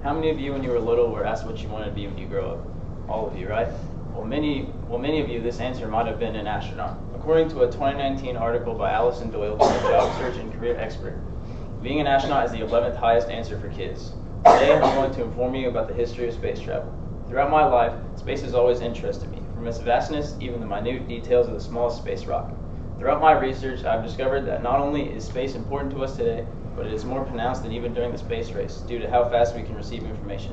How many of you when you were little were asked what you wanted to be when you grow up? All of you, right? Well, many of you, this answer might have been an astronaut. According to a 2019 article by Allison Doyle, a job search and career expert, being an astronaut is the 11th highest answer for kids. Today, I'm going to inform you about the history of space travel. Throughout my life, space has always interested me, from its vastness, even the minute details of the smallest space rock. Throughout my research, I've discovered that not only is space important to us today, but it is more pronounced than even during the space race, due to how fast we can receive information.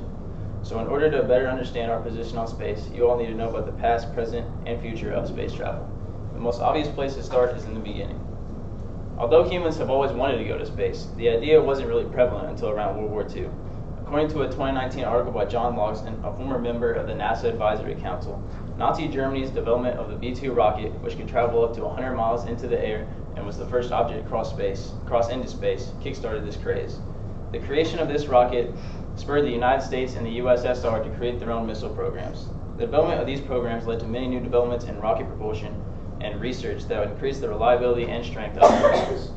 So in order to better understand our position on space, you all need to know about the past, present, and future of space travel. The most obvious place to start is in the beginning. Although humans have always wanted to go to space, the idea wasn't really prevalent until around World War II. According to a 2019 article by John Logsdon, a former member of the NASA Advisory Council, Nazi Germany's development of the V-2 rocket, which could travel up to 100 miles into the air and was the first object to cross into space, kickstarted this craze. The creation of this rocket spurred the United States and the USSR to create their own missile programs. The development of these programs led to many new developments in rocket propulsion and research that would increase the reliability and strength of the missiles.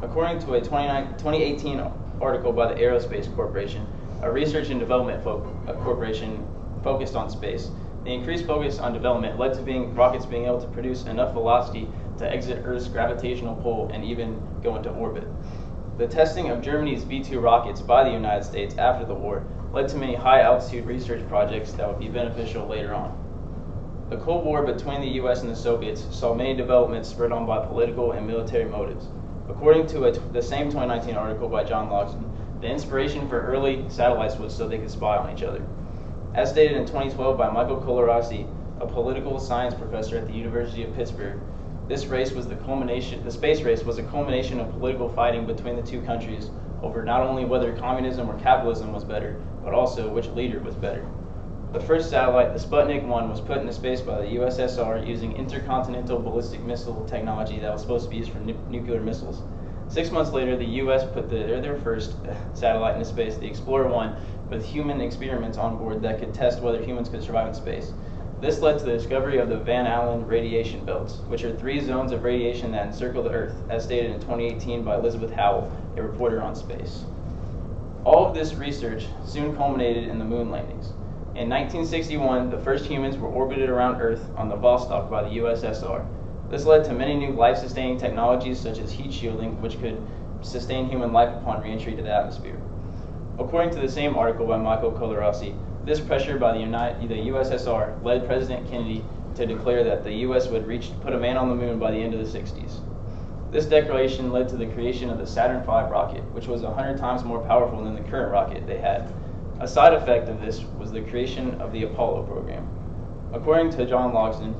According to a 2018 article by the Aerospace Corporation, a research and development corporation focused on space, the increased focus on development led to rockets being able to produce enough velocity to exit Earth's gravitational pull and even go into orbit. The testing of Germany's V-2 rockets by the United States after the war led to many high-altitude research projects that would be beneficial later on. The Cold War between the US and the Soviets saw many developments spurred on by political and military motives. According to the same 2019 article by John Logsdon, the inspiration for early satellites was so they could spy on each other. As stated in 2012 by Michael Colarossi, a political science professor at the University of Pittsburgh, the space race was a culmination of political fighting between the two countries over not only whether communism or capitalism was better, but also which leader was better. The first satellite, the Sputnik 1, was put into space by the USSR using intercontinental ballistic missile technology that was supposed to be used for nuclear missiles. 6 months later, the US put their first satellite into space, the Explorer 1, with human experiments on board that could test whether humans could survive in space. This led to the discovery of the Van Allen radiation belts, which are 3 zones of radiation that encircle the Earth, as stated in 2018 by Elizabeth Howell, a reporter on space. All of this research soon culminated in the moon landings. In 1961, the first humans were orbited around Earth on the Vostok by the USSR. This led to many new life-sustaining technologies such as heat shielding, which could sustain human life upon re-entry to the atmosphere. According to the same article by Michael Colarossi, this pressure by the USSR led President Kennedy to declare that the US would put a man on the moon by the end of the 60s. This declaration led to the creation of the Saturn V rocket, which was 100 times more powerful than the current rocket they had. A side effect of this was the creation of the Apollo program. According to John Logsdon,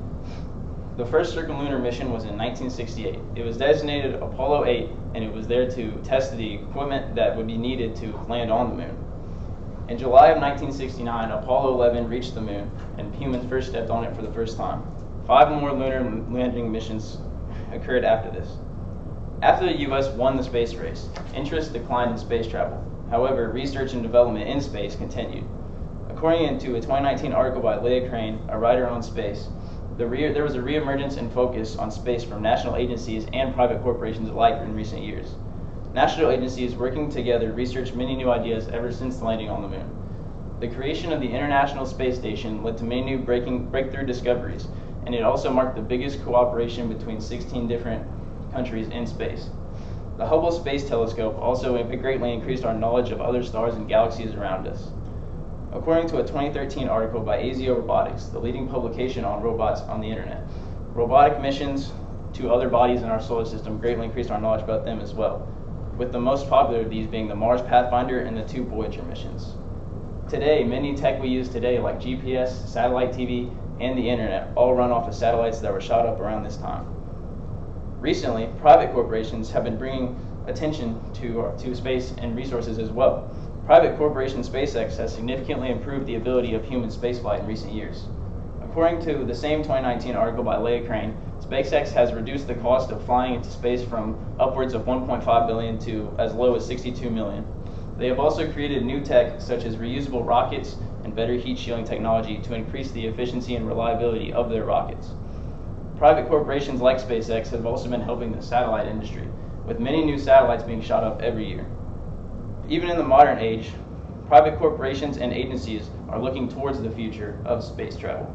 the first circumlunar mission was in 1968. It was designated Apollo 8, and it was there to test the equipment that would be needed to land on the moon. In July of 1969, Apollo 11 reached the moon, and humans first stepped on it for the first time. 5 more lunar landing missions occurred after this. After the US won the space race, interest declined in space travel. However, research and development in space continued. According to a 2019 article by Leah Crane, a writer on space, there was a reemergence in focus on space from national agencies and private corporations alike in recent years. National agencies working together researched many new ideas ever since landing on the moon. The creation of the International Space Station led to many new breakthrough discoveries, and it also marked the biggest cooperation between 16 different countries in space. The Hubble Space Telescope also greatly increased our knowledge of other stars and galaxies around us. According to a 2013 article by ASIO Robotics, the leading publication on robots on the internet, robotic missions to other bodies in our solar system greatly increased our knowledge about them as well, with the most popular of these being the Mars Pathfinder and the 2 Voyager missions. Today, many tech we use today like GPS, satellite TV, and the internet all run off of satellites that were shot up around this time. Recently, private corporations have been bringing attention to space and resources as well. Private corporation SpaceX has significantly improved the ability of human spaceflight in recent years. According to the same 2019 article by Leah Crane, SpaceX has reduced the cost of flying into space from upwards of $1.5 billion to as low as $62 million. They have also created new tech such as reusable rockets and better heat shielding technology to increase the efficiency and reliability of their rockets. Private corporations like SpaceX have also been helping the satellite industry, with many new satellites being shot up every year. Even in the modern age, Private corporations and agencies are looking towards the future of space travel.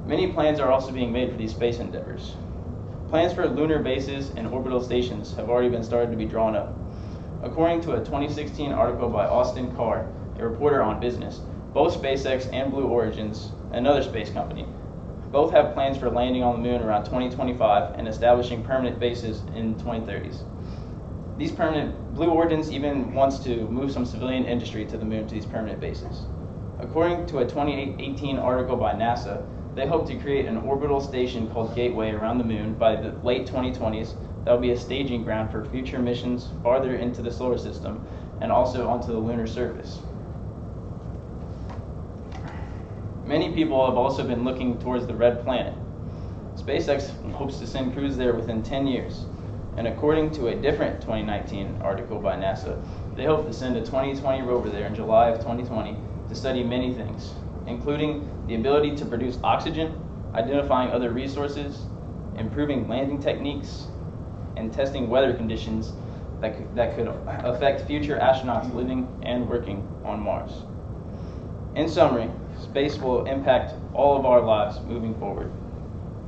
Many plans are also being made for these space endeavors. Plans for lunar bases and orbital stations have already been started to be drawn up. According to a 2016 article by Austin Carr, a reporter on Business, both SpaceX and Blue Origins, another space company, both have plans for landing on the moon around 2025 and establishing permanent bases in 2030s. Blue Origins even wants to move some civilian industry to the moon to these permanent bases. According to a 2018 article by NASA, they hope to create an orbital station called Gateway around the moon by the late 2020s that will be a staging ground for future missions farther into the solar system and also onto the lunar surface. Many people have also been looking towards the red planet. SpaceX hopes to send crews there within 10 years. And according to a different 2019 article by NASA, they hope to send a 2020 rover there in July of 2020 to study many things, including the ability to produce oxygen, identifying other resources, improving landing techniques, and testing weather conditions that could affect future astronauts living and working on Mars. In summary, space will impact all of our lives moving forward,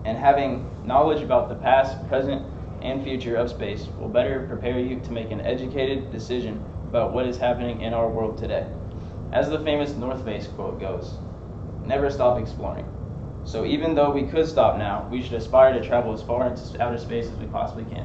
and having knowledge about the past, present, and future of space will better prepare you to make an educated decision about what is happening in our world today. As the famous North Face quote goes, "Never stop exploring." So even though we could stop now, we should aspire to travel as far into outer space as we possibly can.